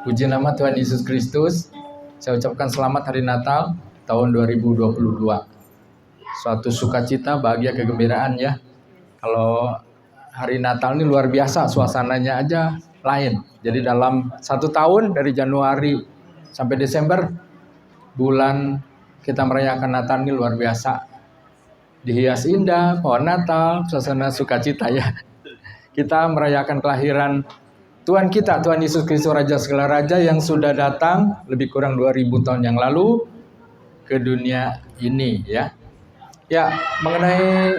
Puji nama Tuhan Yesus Kristus. Saya ucapkan selamat hari Natal tahun 2022. Suatu sukacita, bahagia, kegembiraan ya. Kalau hari Natal ini luar biasa, suasananya aja lain. Jadi dalam 1 tahun dari Januari sampai Desember, bulan kita merayakan Natal ini luar biasa. Dihias indah, pohon Natal, suasana sukacita ya. Kita merayakan kelahiran Tuhan kita, Tuhan Yesus Kristus Raja segala Raja yang sudah datang lebih kurang 2000 tahun yang lalu ke dunia ini ya. Ya, mengenai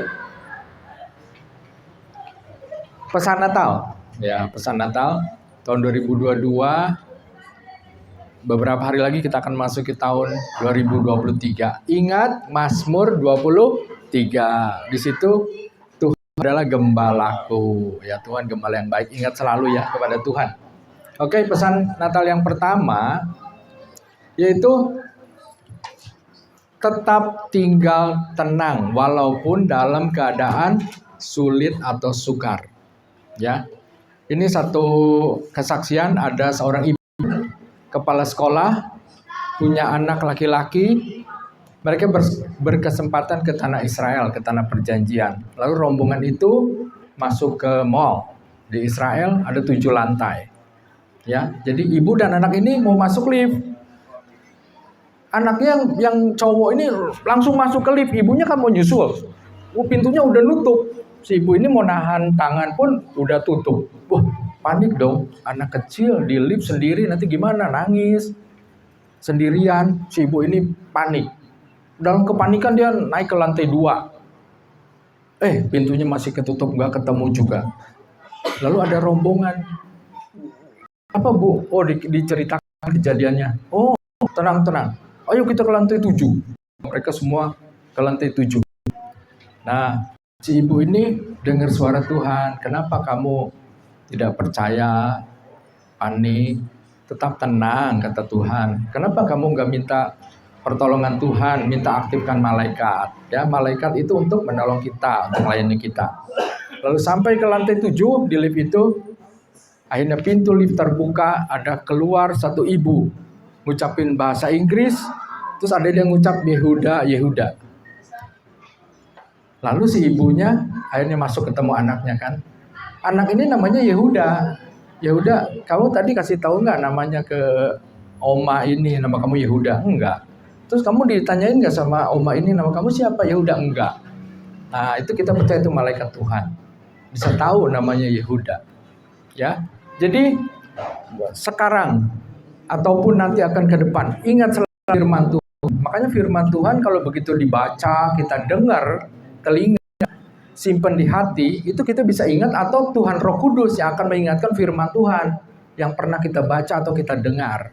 pesan Natal. Ya, pesan Natal tahun 2022, beberapa hari lagi kita akan masuk ke tahun 2023. Ingat Mazmur 23. Di situ adalah gembalaku ya, Tuhan gembala yang baik. Ingat selalu ya kepada Tuhan. Oke, pesan Natal yang pertama yaitu tetap tinggal tenang walaupun dalam keadaan sulit atau sukar ya. Ini satu kesaksian, ada seorang ibu kepala sekolah punya anak laki-laki. Mereka berkesempatan ke tanah Israel, ke tanah perjanjian. Lalu rombongan itu masuk ke mall di Israel, ada 7 lantai. Ya, jadi ibu dan anak ini mau masuk lift. Anaknya yang cowok ini langsung masuk ke lift, ibunya kan mau nyusul. Pintunya udah nutup. Si ibu ini mau nahan tangan pun udah tutup. Wah, panik dong. Anak kecil di lift sendiri, nanti gimana? Nangis. Sendirian, si ibu ini panik. Dalam kepanikan dia naik ke lantai 2. Pintunya masih ketutup, nggak ketemu juga. Lalu ada rombongan. Apa bu? Oh, diceritakan kejadiannya. Oh, tenang. Ayo kita ke lantai 7. Mereka semua ke lantai 7. Nah, si ibu ini dengar suara Tuhan. Kenapa kamu tidak percaya, panik? Tetap tenang, kata Tuhan. Kenapa kamu nggak minta pertolongan Tuhan, minta aktifkan malaikat. Ya, malaikat itu untuk menolong kita, untuk melayani kita. Lalu sampai ke lantai 7 di lift itu, akhirnya pintu lift terbuka, ada keluar satu ibu ngucapin bahasa Inggris, terus ada yang ngucap Yehuda. Lalu si ibunya akhirnya masuk ketemu anaknya kan. Anak ini namanya Yehuda. Yehuda, kamu tadi kasih tahu nggak namanya ke Oma ini, nama kamu Yehuda? Enggak. Terus kamu ditanyain nggak sama Oma ini, nama kamu siapa? Yehuda, enggak. Nah, itu kita percaya itu malaikat Tuhan. Bisa tahu namanya Yehuda. Ya. Jadi sekarang ataupun nanti akan ke depan, ingat selalu firman Tuhan. Makanya firman Tuhan kalau begitu dibaca, kita dengar, telinga, simpan di hati, itu kita bisa ingat, atau Tuhan Roh Kudus yang akan mengingatkan firman Tuhan yang pernah kita baca atau kita dengar.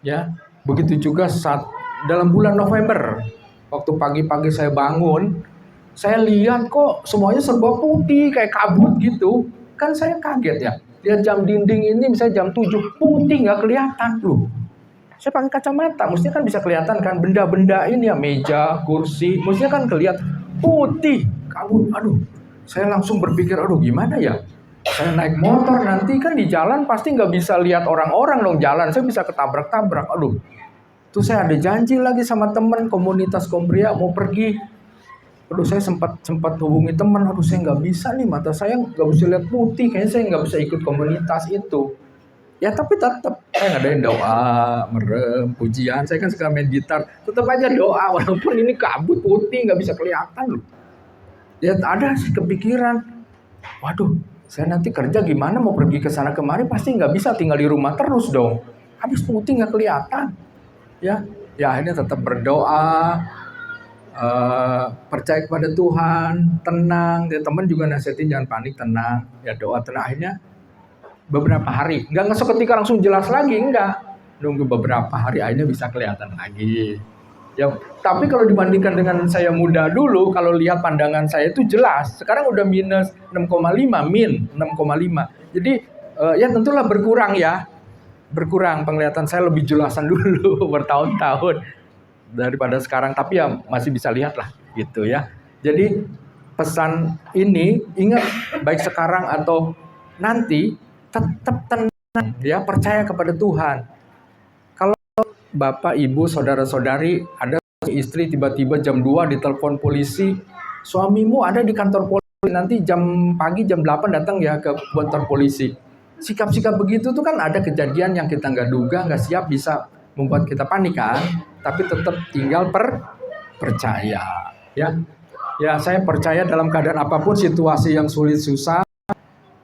Ya. Begitu juga saat dalam bulan November, waktu pagi-pagi saya bangun, saya lihat kok semuanya serba putih, kayak kabut gitu. Kan saya kaget ya. Lihat jam dinding ini misalnya jam 7, putih nggak kelihatan. Loh, saya pakai kacamata, mestinya kan bisa kelihatan kan. Benda-benda ini ya, meja, kursi, mestinya kan kelihatan putih, kabut. Aduh, saya langsung berpikir, aduh gimana ya. Saya naik motor nanti kan di jalan pasti nggak bisa lihat orang-orang dong jalan. Saya bisa ketabrak-tabrak. Aduh. Terus saya ada janji lagi sama teman komunitas Kompria mau pergi. Aduh, saya sempat hubungi teman. Aduh, saya nggak bisa nih, mata saya nggak bisa lihat putih. Kayaknya saya nggak bisa ikut komunitas itu. Ya tapi tetap saya ngadain doa, merem, pujian. Saya kan suka main gitar. Tetap aja doa walaupun ini kabut putih nggak bisa kelihatan loh. Ya ada sih kepikiran. Waduh, saya nanti kerja gimana, mau pergi ke sana kemari pasti nggak bisa, tinggal di rumah terus dong. Habis putih nggak kelihatan. Ya akhirnya tetap berdoa, percaya kepada Tuhan, tenang. Ya, teman juga nasihatin jangan panik, tenang. Ya doa tenang. Akhirnya beberapa hari, nggak seketika langsung jelas lagi, enggak. Nunggu beberapa hari akhirnya bisa kelihatan lagi. Ya, tapi kalau dibandingkan dengan saya muda dulu, kalau lihat pandangan saya itu jelas. Sekarang udah minus 6,5, min 6,5. Jadi ya tentulah berkurang ya. Berkurang penglihatan saya, lebih jelasan dulu bertahun-tahun daripada sekarang, tapi ya masih bisa lihat lah gitu ya. Jadi pesan ini ingat, baik sekarang atau nanti tetap tenang. ya, percaya kepada Tuhan. Kalau Bapak, Ibu, saudara-saudari ada istri tiba-tiba jam 2 ditelepon polisi, suamimu ada di kantor polisi, nanti jam pagi jam 8 datang ya ke kantor polisi. Sikap-sikap begitu tuh kan ada kejadian yang kita nggak duga, nggak siap, bisa membuat kita panik kan, tapi tetap tinggal percaya, ya. Ya, saya percaya dalam keadaan apapun, situasi yang sulit susah,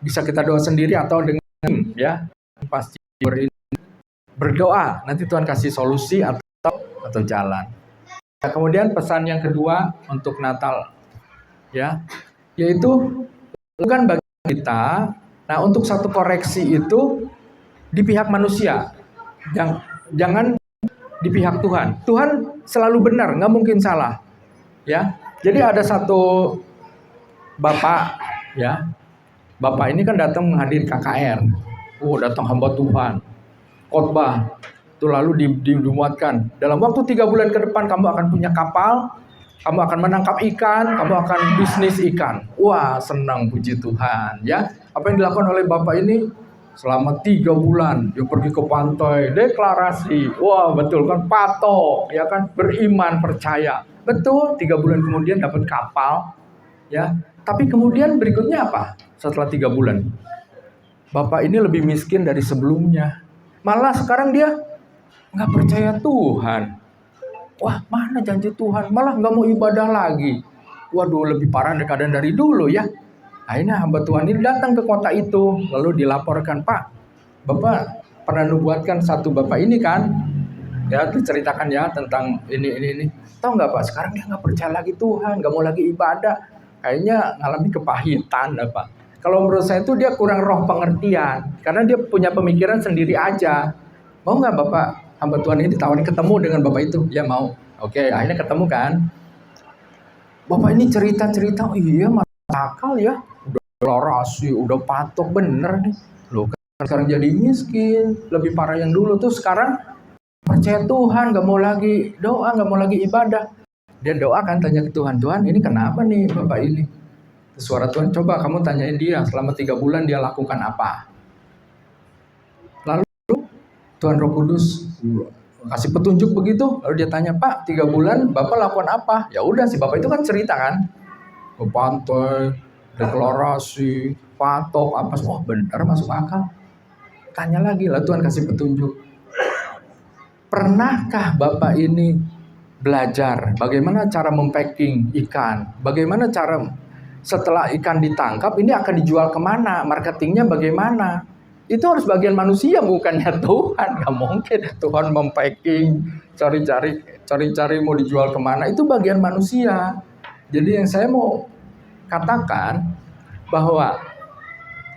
bisa kita doa sendiri atau dengan ya pasti berdoa, nanti Tuhan kasih solusi atau jalan. Nah, kemudian pesan yang kedua untuk Natal, ya, yaitu bukan bagi kita. Nah, untuk satu koreksi itu di pihak manusia, jangan di pihak Tuhan. Tuhan selalu benar, nggak mungkin salah, ya. Jadi ada satu bapak, ya, bapak ini kan datang menghadiri KKR, datang hamba Tuhan, khotbah, itu lalu dimuatkan dalam waktu 3 bulan ke depan kamu akan punya kapal, kamu akan menangkap ikan, kamu akan bisnis ikan. Wah, senang, puji Tuhan, ya. Apa yang dilakukan oleh bapak ini? Selama 3 bulan dia pergi ke pantai, deklarasi. Wah, betul kan, patok, ya kan, beriman, percaya. Betul, 3 bulan kemudian dapat kapal, ya. Tapi kemudian berikutnya apa? Setelah 3 bulan, bapak ini lebih miskin dari sebelumnya. Malah sekarang dia nggak percaya Tuhan. Wah, mana janji Tuhan? Malah nggak mau ibadah lagi. Waduh, lebih parah keadaan dari dulu, ya. Akhirnya hamba Tuhan ini datang ke kota itu, lalu dilaporkan, Pak, Bapak pernah nubuatkan satu bapak ini kan? Ya, diceritakan ya tentang ini. Tahu nggak Pak, sekarang dia nggak percaya lagi Tuhan, nggak mau lagi ibadah. Kayaknya ngalami kepahitan, Pak. Kalau menurut saya itu dia kurang roh pengertian, karena dia punya pemikiran sendiri aja. Mau nggak Bapak, hamba Tuhan ini ditawarin ketemu dengan Bapak itu? Ya mau. Oke, akhirnya ketemu kan. Bapak ini cerita-cerita, oh iya masuk akal ya. Udah deklarasi, udah patok, bener nih. Loh, sekarang jadi miskin, lebih parah yang dulu tuh sekarang percaya Tuhan, gak mau lagi doa, gak mau lagi ibadah. Dia doakan, tanya ke Tuhan, Tuhan ini kenapa nih Bapak ini? Suara Tuhan, coba kamu tanyain dia, selama 3 bulan dia lakukan apa? Lalu Tuhan Roh Kudus kasih petunjuk begitu, lalu dia tanya, Pak 3 bulan Bapak lakukan apa? Ya udah, si Bapak itu kan cerita kan, ke pantai, deklarasi, patok, apa, wah benar masuk akal. Tanya lagi lah, Tuhan kasih petunjuk. Pernahkah Bapak ini belajar bagaimana cara mempacking ikan? Bagaimana cara setelah ikan ditangkap ini akan dijual kemana? Marketingnya bagaimana? Itu harus bagian manusia, bukannya Tuhan. Gak mungkin Tuhan mempacking, cari-cari mau dijual kemana. Itu bagian manusia. Jadi yang saya mau katakan bahwa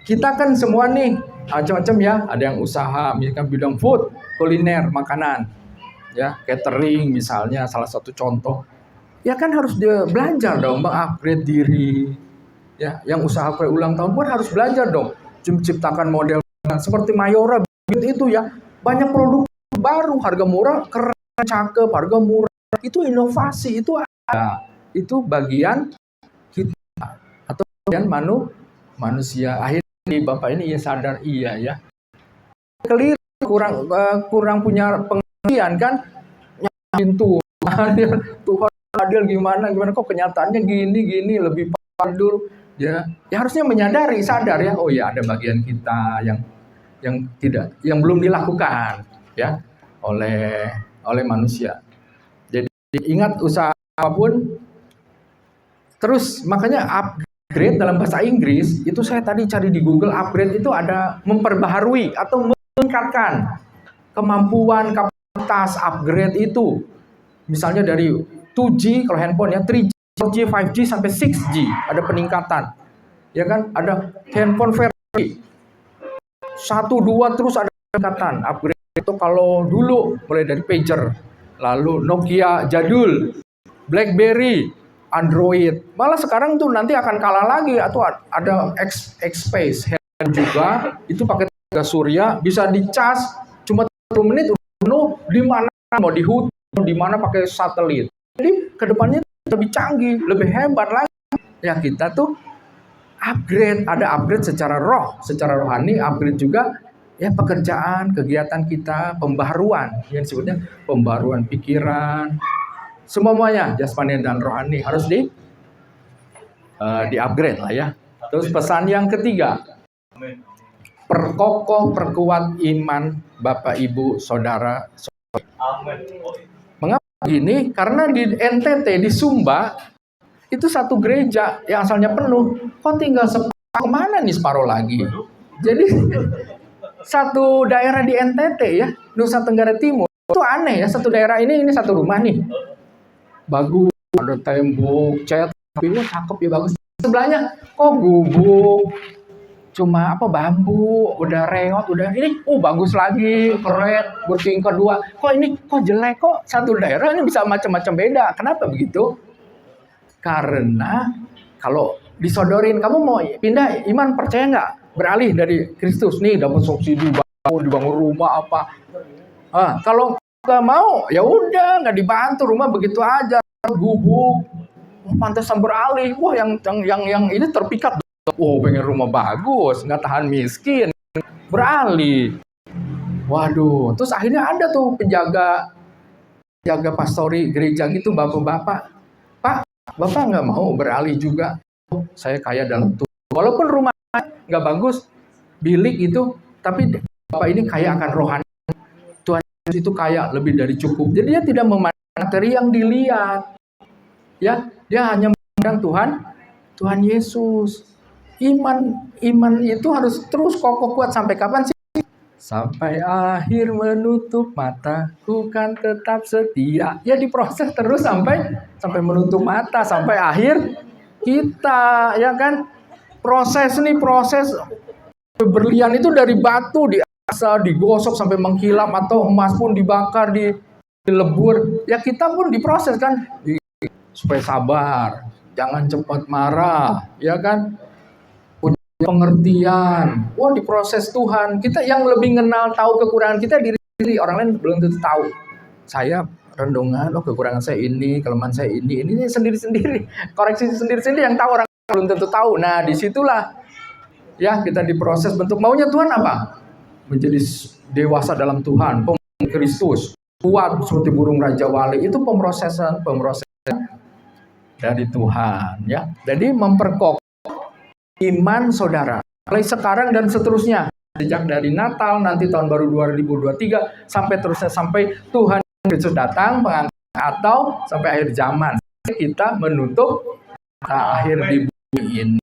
kita kan semua nih macam-macam ya, ada yang usaha misalkan bidang food, kuliner, makanan, ya, catering misalnya salah satu contoh. Ya kan harus dia belajar dong, mengupgrade diri. Ya, yang usaha kue ulang tahun pun harus belajar dong, menciptakan model seperti Mayora itu ya, banyak produk baru, harga murah, keren, cakep, harga murah. Itu inovasi, itu ada. Itu bagian kita atau bagian manusia. Akhirnya Bapak ini ya sadar, iya ya. Keliru, kurang punya pengertian kan, nyamin Tuhan adil gimana kok kenyataannya gini lebih parah dulu. Ya harusnya menyadari, sadar ya, oh ya ada bagian kita yang belum dilakukan ya oleh manusia. Jadi ingat, usaha apapun terus, makanya upgrade dalam bahasa Inggris itu saya tadi cari di Google, upgrade itu ada memperbaharui atau meningkatkan kemampuan, kapasitas. Upgrade itu misalnya dari 2G kalau handphone ya, 3G, 4G, 5G sampai 6G ada peningkatan. Ya kan? Ada handphone versi 1, 2 terus ada peningkatan. Upgrade itu kalau dulu mulai dari pager, lalu Nokia jadul, BlackBerry, Android. Malah sekarang tuh nanti akan kalah lagi, atau ada X-Space handphone juga, itu pakai tenaga surya, bisa dicas cuma 10 menit udah penuh, di mana mau di hutan, di mana pakai satelit. Jadi kedepannya lebih canggih, lebih hebat lagi. Ya kita tuh upgrade, ada upgrade secara roh, secara rohani, upgrade juga Ya pekerjaan, kegiatan kita, pembaharuan, yang disebutnya pembaharuan pikiran, semuanya jasmani dan rohani harus di upgrade lah ya. Terus pesan yang ketiga, perkokoh perkuat iman Bapak Ibu Saudara. Mengapa begini? Karena di NTT di Sumba itu satu gereja yang asalnya penuh, kok tinggal separuh, kemana nih separuh lagi? Jadi satu daerah di NTT ya, Nusa Tenggara Timur, itu aneh ya, satu daerah ini satu rumah nih, bagus, ada tembok, cat, tapi cakep ya, bagus. Sebelahnya kok gubuk, cuma bambu, udah reot, udah ini, bagus lagi, keren, bertingkat dua. Kok ini kok jelek, kok satu daerah ini bisa macam-macam beda. Kenapa begitu? Karena kalau disodorin, kamu mau pindah iman, percaya nggak? Beralih dari Kristus nih, dapat subsidi, dibangun rumah apa. Kalau nggak mau, ya udah nggak dibantu, rumah begitu aja, gubuk. Pantesan beralih. Wah, yang ini terpikat. Pengen rumah bagus, nggak tahan miskin, beralih. Waduh, terus akhirnya ada tuh penjaga pastori gereja gitu, bapak-bapak. Pak, bapak nggak mau beralih juga? Saya kaya dalam Tuhan. Walaupun rumah nggak bagus, bilik itu, tapi bapak ini kaya akan rohani. Tuhan Yesus itu kaya lebih dari cukup. Jadi dia tidak memandang materi yang dilihat. Ya, dia hanya memandang Tuhan Yesus. Iman itu harus terus kokoh kuat sampai kapan sih? Sampai akhir menutup mata, ku kan tetap setia. Ya diproses terus sampai menutup mata, sampai akhir kita, ya kan? Proses berlian itu dari batu diasah, digosok sampai mengkilap, atau emas pun dibakar, dilebur. Ya kita pun diproses kan, supaya sabar, jangan cepat marah, ya kan? Punya pengertian. Diproses Tuhan. Kita yang lebih kenal tahu kekurangan kita diri sendiri, orang lain belum tentu tahu. Saya rendungan, kekurangan saya ini, kelemahan saya ini sendiri-sendiri. Koreksi sendiri-sendiri, yang tahu orang belum tentu tahu. Nah, disitulah ya kita diproses. Bentuk maunya Tuhan apa? Menjadi dewasa dalam Tuhan, pemimpin Kristus, kuat seperti burung Raja Wali. Itu pemrosesan dari Tuhan, ya. Jadi memperkokoh iman saudara mulai sekarang dan seterusnya, sejak dari Natal, nanti tahun baru 2023, sampai terusnya, sampai Tuhan Yesus datang pengangkat, atau sampai akhir zaman kita menutup akhir di bumi ini.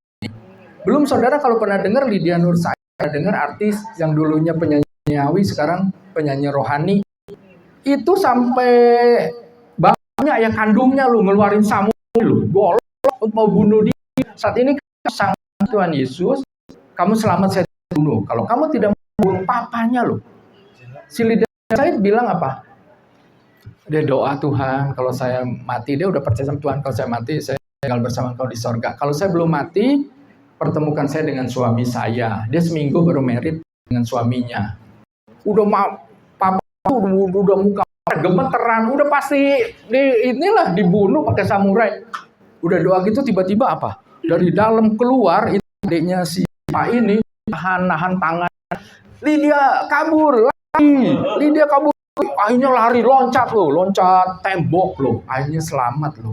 Belum saudara kalau pernah dengar Lydia Nur Said, dengar artis yang dulunya penyanyi nyawi, sekarang penyanyi rohani, itu sampai banyak ayah kandungnya ngeluarin samu golok mau bunuh dia. Saat ini sang Tuhan Yesus, kamu selamat, saya bunuh. Kalau kamu tidak membunuh papanya Si Lydia Said bilang apa? Dia doa, Tuhan, kalau saya mati, dia udah percaya sama Tuhan, kalau saya mati, saya tinggal bersama Engkau di sorga. Kalau saya belum mati, pertemukan saya dengan suami saya. Dia seminggu baru married dengan suaminya. Udah papa udah muka gemeteran, udah pasti dibunuh pakai samurai. Udah doa gitu, tiba-tiba apa? Dari dalam keluar, itu adiknya si Pak ini nahan tangan. Lydia kabur lagi. Lydia kabur. Akhirnya lari, loncat tembok akhirnya selamat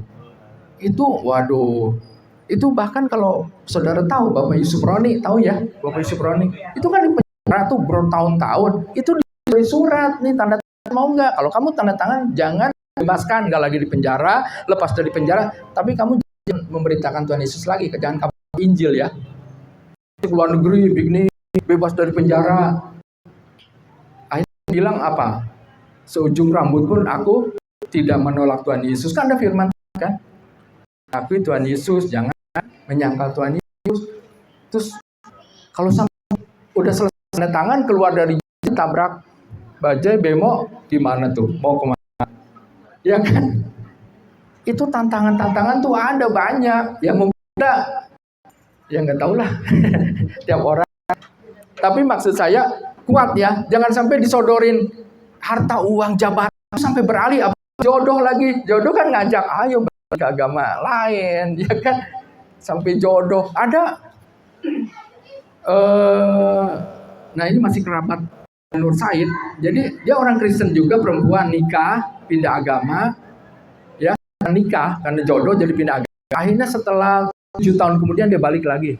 Itu waduh. Itu bahkan kalau saudara tahu Bapak Yusuf Roni, tahu ya Bapak Yusuf Roni, itu kan di penjara tuh bertahun-tahun. Itu diberi surat nih, tanda tangan mau nggak? Kalau kamu tanda tangan, jangan bebaskan, nggak lagi di penjara, lepas dari penjara, tapi kamu jangan memberitakan Tuhan Yesus lagi, jangan kabar Injil ya. Ke luar negeri, begini, bebas dari penjara. Akhirnya bilang apa? Seujung rambut pun aku tidak menolak Tuhan Yesus. Kan ada firman kan? Tapi Tuhan Yesus, jangan menyangkal Tuhan Yesus. Terus kalau sampai udah selesai tanda tangan, keluar dari tabrak bajai bemo, gimana tuh? Mau kemana? Ya kan? Itu tantangan-tantangan tuh ada banyak. Yang muda, ya nggak tahu lah. Tiap orang. Tapi maksud saya kuat ya. Jangan sampai disodorin harta, uang, jabatan sampai beralih apa jodoh lagi. Jodoh kan ngajak, ayo ke agama lain, ya kan? Sampai jodoh. Ada Nah ini masih kerabat Nur Said. Jadi dia orang Kristen juga, perempuan, nikah, pindah agama, ya nikah karena jodoh jadi pindah agama. Akhirnya setelah 7 tahun kemudian dia balik lagi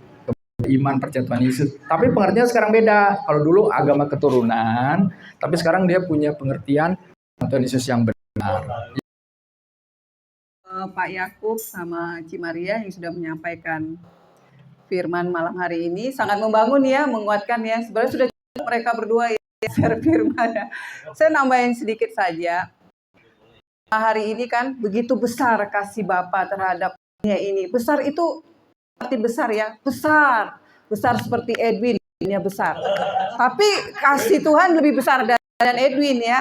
ke iman percaya Tuhan Yesus. Tapi pengertian sekarang beda. Kalau dulu agama keturunan, tapi sekarang dia punya pengertian Tuhan Yesus yang benar. Pak Yakub sama Cimaria yang sudah menyampaikan firman malam hari ini sangat membangun ya, menguatkan ya. Sebenarnya sudah cukup mereka berdua ya share firman ya. Saya nambahin sedikit saja. Hari ini kan begitu besar kasih Bapa terhadap dunia ini. Besar itu arti besar ya, besar. Besar seperti Edwin, ini besar. Tapi kasih Tuhan lebih besar dari Edwin ya.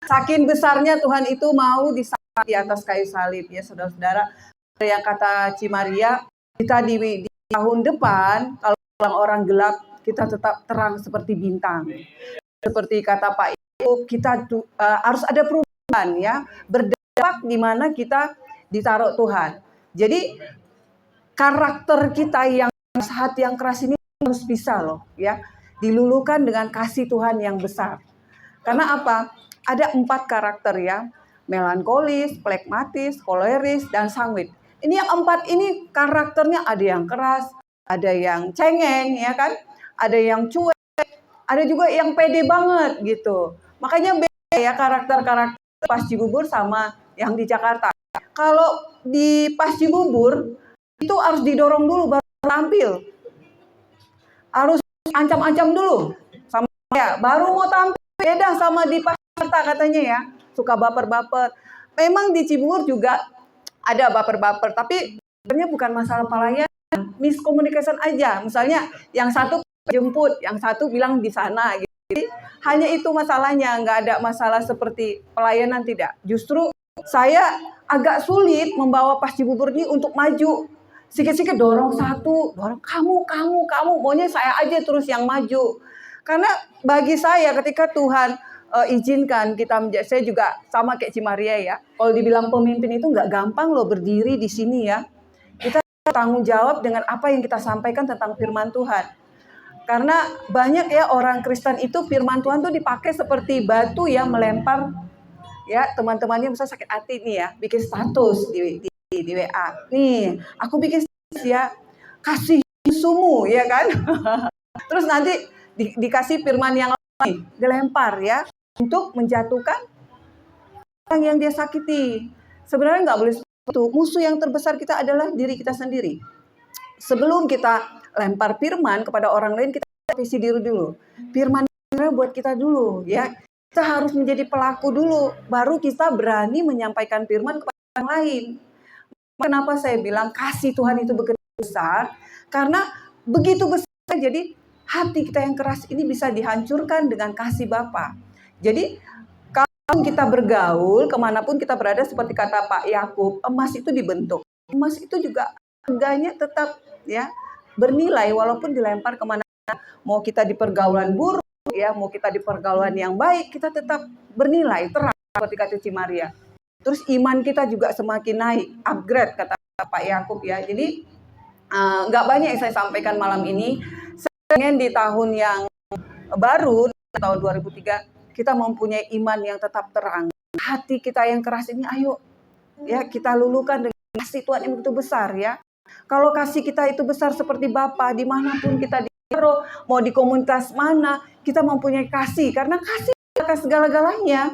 Saking besarnya Tuhan itu mau disalib di atas kayu salib ya saudara-saudara. Yang kata Cimaria, kita di tahun depan kalau orang-orang gelap, kita tetap terang seperti bintang. Seperti kata Pak Ibu, kita harus ada perubahan ya, berdampak di mana kita ditaruh Tuhan. Jadi karakter kita yang hati yang keras ini harus bisa loh ya, dilulukan dengan kasih Tuhan yang besar. Karena apa? Ada 4 karakter ya, melankolis, plekmatis, koleris, dan sanguin. Ini yang 4 ini karakternya ada yang keras, ada yang cengeng ya kan, ada yang cuek, ada juga yang pede banget gitu. Makanya beda ya karakter-karakter pas Cibubur sama yang di Jakarta. Kalau di pas Cibubur itu harus didorong dulu baru tampil. Harus ancam-ancam dulu sama ya, baru mau tampil. Beda sama di pas Jakarta katanya ya, suka baper-baper. Memang di Cibubur juga ada baper-baper, tapi sebenarnya bukan masalah pelayan, miskomunikasi aja. Misalnya yang satu jemput, yang satu bilang di sana gitu. Jadi hanya itu masalahnya, nggak ada masalah seperti pelayanan, tidak. Justru saya agak sulit membawa pas Cibubur ini untuk maju. Sikit-sikit dorong satu, dorong kamu, maunya saya aja terus yang maju. Karena bagi saya ketika Tuhan izinkan kita menjadi, saya juga sama kayak Cimaria ya. Kalau dibilang pemimpin itu nggak gampang loh berdiri di sini ya. Kita tanggung jawab dengan apa yang kita sampaikan tentang firman Tuhan. Karena banyak ya orang Kristen itu firman Tuhan tuh dipakai seperti batu ya, melempar ya teman-temannya bisa sakit hati nih ya, bikin status di WA. Nih, aku bikin status ya, kasih sumu ya kan. Terus nanti dikasih firman yang lain, dilempar ya untuk menjatuhkan orang yang dia sakiti. Sebenarnya nggak boleh seperti itu. Musuh yang terbesar kita adalah diri kita sendiri. Sebelum kita lempar firman kepada orang lain, kita visi diri dulu. Firman buat kita dulu ya. Kita harus menjadi pelaku dulu, baru kita berani menyampaikan firman kepada orang lain. Kenapa saya bilang kasih Tuhan itu begitu besar? Karena begitu besar, jadi hati kita yang keras ini bisa dihancurkan dengan kasih Bapa. Jadi kalau kita bergaul, kemanapun kita berada, seperti kata Pak Yakub, emas itu dibentuk. Emas itu juga harganya tetap ya bernilai walaupun dilempar kemana. Mau kita di pergaulan buruk ya, mau kita di pergaulan yang baik, kita tetap bernilai terang seperti kata Cimaria. Terus iman kita juga semakin naik, upgrade kata Pak Yakub ya. Jadi nggak banyak yang saya sampaikan malam ini. Saya ingin di tahun yang baru, tahun 2003, kita mempunyai iman yang tetap terang. Hati kita yang keras ini, ayo ya kita lulukan dengan kasih Tuhan yang begitu besar ya. Kalau kasih kita itu besar seperti Bapa, dimanapun kita ditaruh, mau di komunitas mana, kita mempunyai kasih. Karena kasih adalah segala-galanya.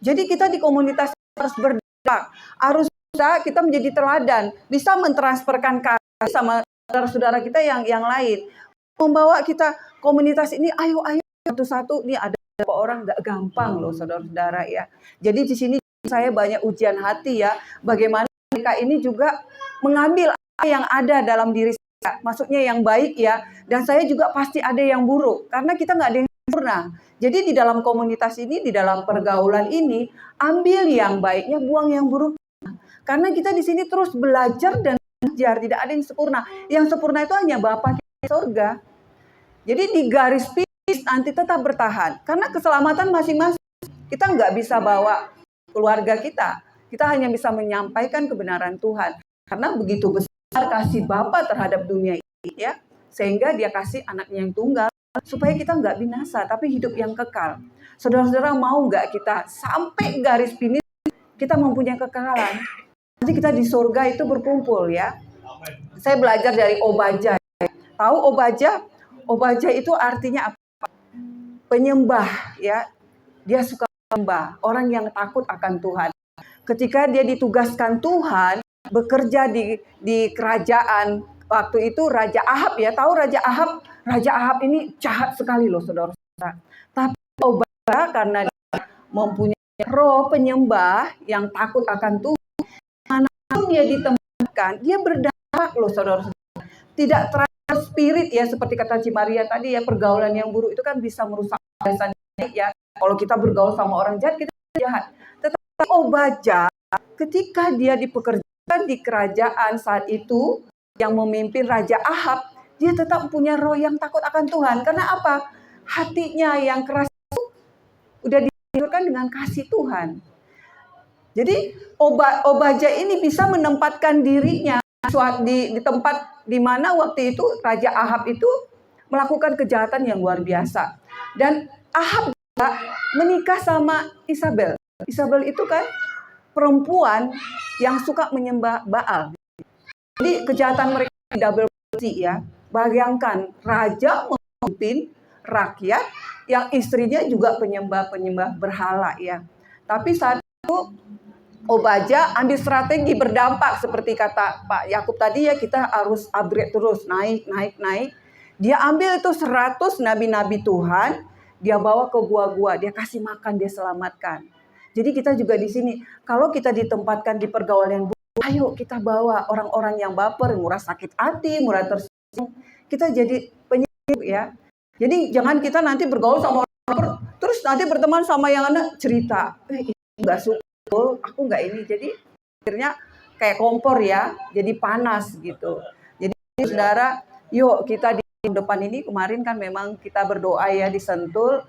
Jadi kita di komunitas harus berdampak, harus bisa kita menjadi teladan, bisa mentransferkan kasih sama saudara-saudara kita yang lain. Membawa kita komunitas ini, ayo satu-satu, nih ada beberapa orang nggak gampang loh saudara-saudara ya. Jadi di sini saya banyak ujian hati ya, bagaimana mereka ini juga mengambil apa yang ada dalam diri saya, maksudnya yang baik ya, dan saya juga pasti ada yang buruk, karena kita nggak ada yang sempurna. Jadi di dalam komunitas ini, di dalam pergaulan ini, ambil yang baiknya, buang yang buruk. Karena kita di sini terus belajar dan belajar, tidak ada yang sempurna. Yang sempurna itu hanya Bapa kita di surga. Jadi di garis finish nanti tetap bertahan, karena keselamatan masing-masing. Kita nggak bisa bawa keluarga kita. Kita hanya bisa menyampaikan kebenaran Tuhan. Karena begitu besar kasih Bapa terhadap dunia ini ya, sehingga dia kasih anaknya yang tunggal supaya kita nggak binasa, tapi hidup yang kekal. Saudara-saudara, mau nggak kita sampai garis finish kita mempunyai kekekalan? Nanti kita di surga itu berkumpul ya. Saya belajar dari Obaja. Tahu Obaja? Obaja itu artinya apa? Penyembah ya. Dia suka menyembah, orang yang takut akan Tuhan. Ketika dia ditugaskan Tuhan bekerja di kerajaan, waktu itu Raja Ahab ya, tahu Raja Ahab? Raja Ahab ini jahat sekali loh saudara-saudara. Tapi Obadiah karena dia mempunyai roh penyembah yang takut akan Tuhan, manapun dia ditempatkan, dia berdampak loh saudara-saudara. Tidak terasa spirit ya, seperti kata Cimaria tadi ya, pergaulan yang buruk itu kan bisa merusak kebiasaan ya. Kalau kita bergaul sama orang jahat, kita jahat. Tetapi Obadiah ketika dia dipekerjakan di kerajaan saat itu yang memimpin Raja Ahab, dia tetap punya roh yang takut akan Tuhan. Karena apa? Hatinya yang keras itu udah dihancurkan dengan kasih Tuhan. Jadi Obadiah ini bisa menempatkan dirinya di tempat di mana waktu itu Raja Ahab itu melakukan kejahatan yang luar biasa. Dan Ahab menikah sama Isabel. Isabel itu kan perempuan yang suka menyembah Baal. Jadi kejahatan mereka double ya. Bayangkan raja memimpin rakyat yang istrinya juga penyembah berhala ya. Tapi saat itu Obadiah ambil strategi berdampak seperti kata Pak Yakub tadi ya, kita harus upgrade terus, naik. Dia ambil itu 100 nabi-nabi Tuhan, dia bawa ke gua-gua, dia kasih makan, dia selamatkan. Jadi kita juga di sini, kalau kita ditempatkan di pergaulan buruk, ayo kita bawa orang-orang yang baper, murah sakit hati, murah tersinggung, kita jadi penyembuh ya. Jadi jangan kita nanti bergaul sama orang baper, terus nanti berteman sama yang anak cerita, nggak suka, aku nggak ini, jadi akhirnya kayak kompor ya, jadi panas gitu. Jadi saudara, yuk kita di depan ini kemarin kan memang kita berdoa ya di Sentul,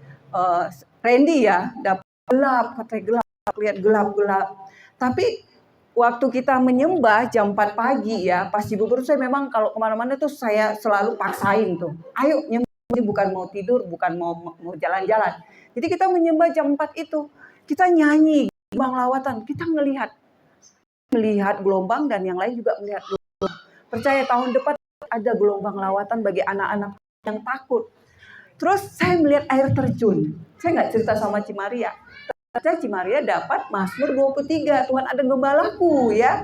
Randy ya dapat gelap, katanya gelap, lihat gelap. Tapi waktu kita menyembah jam 4 pagi ya, pas di bubur saya memang kalau kemana-mana tuh saya selalu paksain tuh, ayo nyembah, bukan mau tidur, bukan mau jalan-jalan. Jadi kita menyembah jam 4 itu, kita nyanyi gelombang lawatan, kita melihat gelombang dan yang lain juga melihat gelombang. Percaya tahun depan ada gelombang lawatan bagi anak-anak yang takut. Terus saya melihat air terjun. Saya nggak cerita sama Cimaria. Ternyata Cimaria dapat Mazmur 23. Tuhan ada gembalaku ya.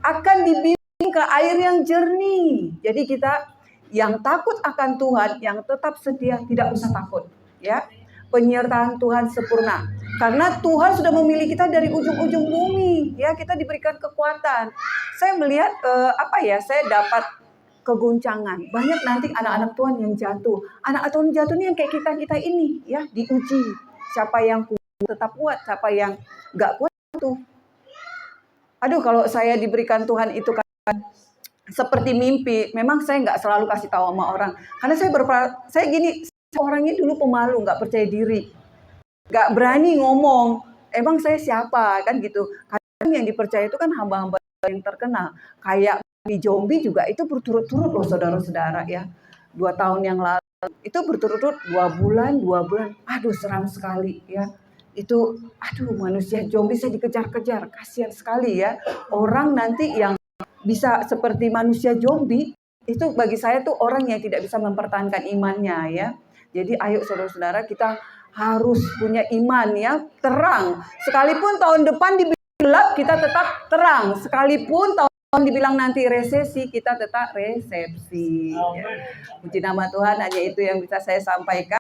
Akan dibimbing ke air yang jernih. Jadi kita yang takut akan Tuhan, yang tetap setia, tidak usah takut. Ya, penyertaan Tuhan sempurna. Karena Tuhan sudah memilih kita dari ujung-ujung bumi. Ya, kita diberikan kekuatan. Saya melihat saya dapat keguncangan. Banyak nanti anak-anak Tuhan yang jatuh. Anak Tuhan jatuh ini yang kayak kita ini ya, diuji. Siapa yang tetap kuat, siapa yang nggak kuat tuh. Aduh, kalau saya diberikan Tuhan itu kan seperti mimpi. Memang saya nggak selalu kasih tahu sama orang. Karena saya gini, orangnya dulu pemalu, nggak percaya diri, nggak berani ngomong. Emang saya siapa kan gitu. Kadang yang dipercaya itu kan hamba-hamba yang terkenal. Kayak di Jombi juga itu berturut-turut loh saudara-saudara ya. 2 tahun yang lalu itu berturut-turut 2 bulan. Aduh, seram sekali ya. Itu manusia Jombi saya dikejar-kejar. Kasihan sekali ya. Orang nanti yang bisa seperti manusia Jombi itu bagi saya tuh orang yang tidak bisa mempertahankan imannya ya. Jadi ayo saudara-saudara, kita harus punya iman ya, terang. Sekalipun tahun depan dibilang gelap, kita tetap terang. Sekalipun tahun dibilang nanti resesi, kita tetap resepsi. Ya. Puji nama Tuhan, hanya itu yang bisa saya sampaikan.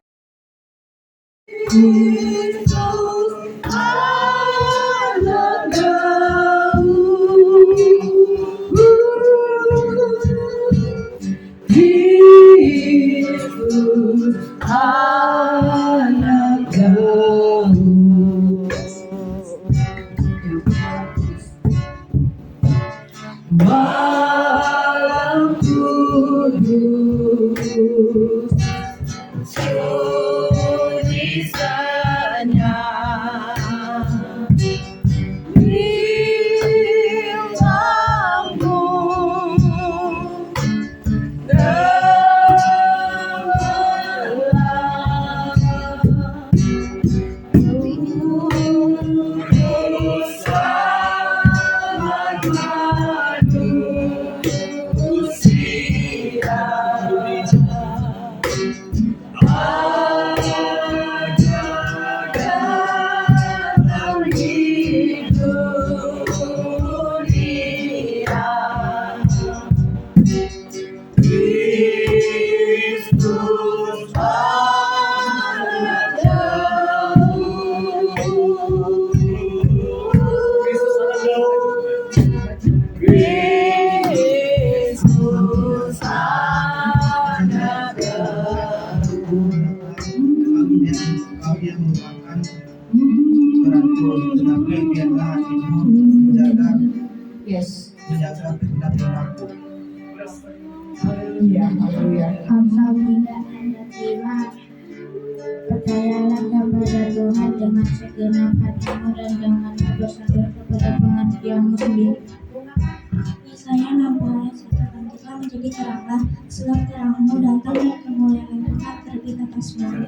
Malam kudus tulisannya bilangmu Kalian merupakan orang tua tenaga yang biarlah hatimu menjaga kehendak aku. Engkau tidak Anda terima. Percayalah kepada Tuhan dengan segenap hatimu dan janganlah bersandar kepada pengertianmu sendiri. Yesaya 60 ayat 1, dan telah menjadi teranglah sebab terangmu datang dan kemuliaan Tuhan terbit atasmu.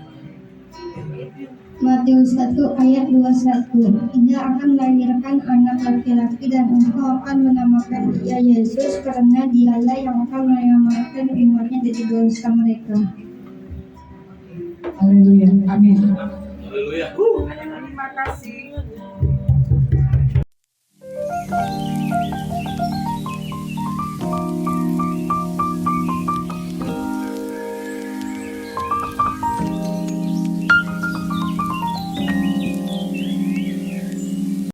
Matius 1 ayat 21. Ia akan melahirkan anak laki-laki dan engkau akan menamakan dia Yesus, karena dialah yang akan menyelamatkan umatnya dari dosa mereka. Haleluya. Amin. Haleluya. Terima kasih.